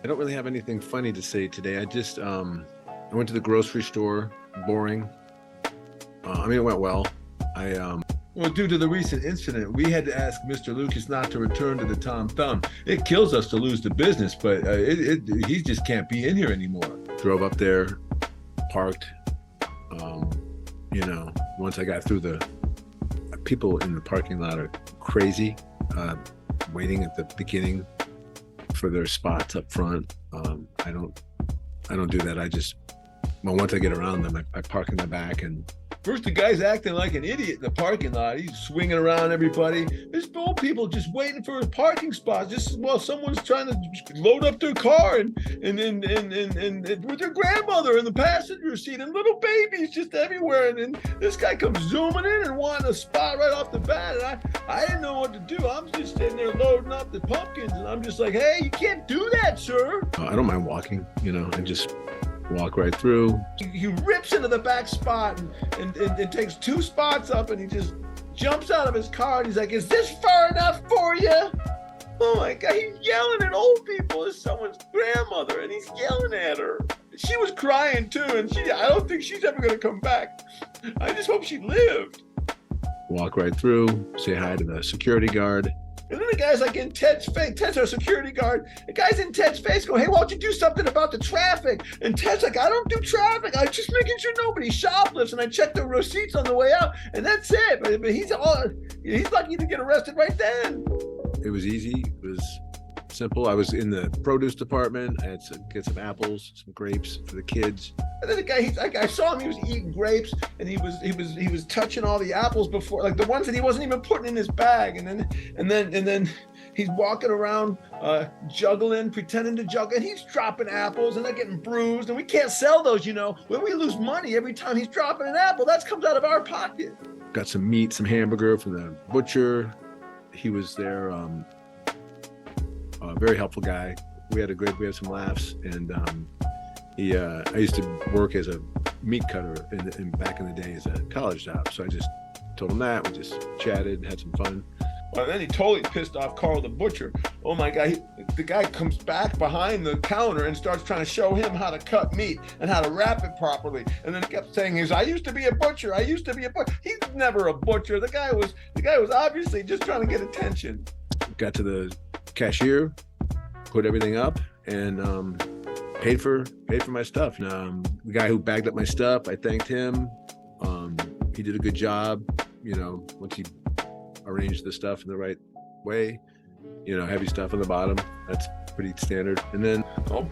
I don't really have anything funny to say today. I went to the grocery store, boring. It went well. Well, due to the recent incident, we had to ask Mr. Lucas not to return to the Tom Thumb. It kills us to lose the business, but he just can't be in here anymore. Drove up there, parked. Once I got through the people in the parking lot are crazy, waiting at the beginning for their spots up front. I don't do that. Once I get around them, I park in the back. And first, the guy's acting like an idiot in the parking lot. He's swinging around everybody. There's old people just waiting for his parking spots, just while someone's trying to load up their car and with their grandmother in the passenger seat and little babies just everywhere. And then this guy comes zooming in and wanting a spot right off the bat. And I didn't know what to do. I'm just sitting there loading up the pumpkins, and I'm just like, hey, you can't do that, sir. I don't mind walking, and just walk right through. He rips into the back spot and takes 2 spots up, and he just jumps out of his car and he's like, is this far enough for you? Oh my God, he's yelling at old people. It's someone's grandmother and he's yelling at her. She was crying too, and I don't think she's ever gonna come back. I just hope she lived. Walk right through, say hi to the security guard. And then the guy's like in Ted's face. Ted's our security guard. The guy's in Ted's face going, hey, why don't you do something about the traffic? And Ted's like, I don't do traffic. I'm just making sure nobody shoplifts. And I checked the receipts on the way out. And that's it. But he's lucky to get arrested right then. It was easy. It was simple. I was in the produce department. I had to get some apples, some grapes for the kids. And then the guy, I saw him. He was eating grapes, and he was touching all the apples before, like the ones that he wasn't even putting in his bag. And then he's walking around, juggling, pretending to juggle, and he's dropping apples, and they're getting bruised. And we can't sell those, when we lose money every time he's dropping an apple. That comes out of our pocket. Got some meat, some hamburger from the butcher. He was there. A very helpful guy. We had some laughs, and I used to work as a meat cutter back in the day as a college job. So I just told him that. We just chatted, had some fun. Well, then he totally pissed off Carl the butcher. Oh my God, the guy comes back behind the counter and starts trying to show him how to cut meat and how to wrap it properly. And then he kept saying, I used to be a butcher. I used to be a butcher. He's never a butcher. The guy was obviously just trying to get attention. Got to the cashier, put everything up, and paid for my stuff. And the guy who bagged up my stuff, I thanked him. He did a good job, once he arranged the stuff in the right way, heavy stuff on the bottom. That's pretty standard. And then,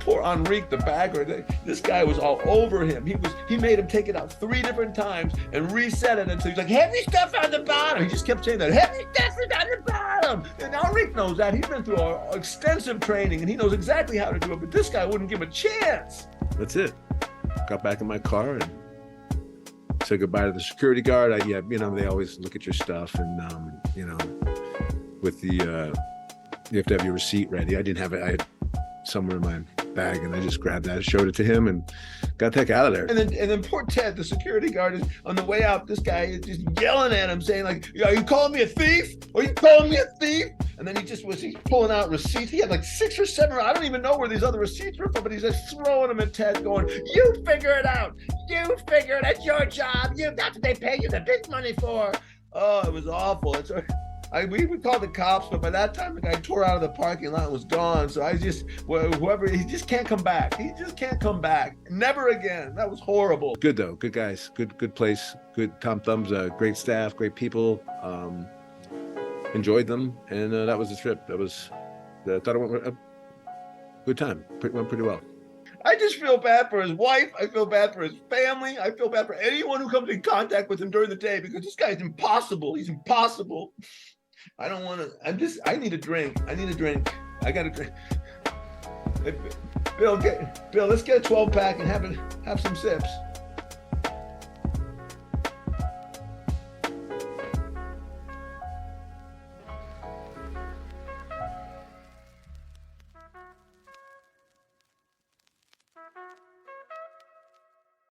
poor Enrique, the bagger, this guy was all over him. He made him take it out 3 different times and reset it until he's like, heavy stuff on the bottom. He just kept saying that, heavy stuff is on the bottom. And Enrique knows that. He's been through extensive training, and he knows exactly how to do it, but this guy wouldn't give him a chance. That's it. Got back in my car and said goodbye to the security guard. They always look at your stuff, and with the you have to have your receipt ready. I didn't have it. I had somewhere in my bag, and I just grabbed that, showed it to him, and got the heck out of there. And then poor Ted, the security guard, is on the way out. This guy is just yelling at him, saying like, "Are you calling me a thief? Are you calling me a thief?" And then he's pulling out receipts. He had like 6 or 7. I don't even know where these other receipts were from, but he's just throwing them at Ted, going, "You figure it out. You figure it. It's your job. That's what they pay you the big money for." Oh, it was awful. We called the cops, but by that time the guy tore out of the parking lot and was gone. So he just can't come back. He just can't come back. Never again. That was horrible. Good though. Good guys. Good place. Good Tom Thumbs. Great staff. Great people. Enjoyed them, and that was the trip. I thought it went a good time. Went pretty well. I just feel bad for his wife. I feel bad for his family. I feel bad for anyone who comes in contact with him during the day, because this guy's impossible. He's impossible. I don't want to. I need a drink. I got a drink. Bill, let's get a 12-pack and have some sips.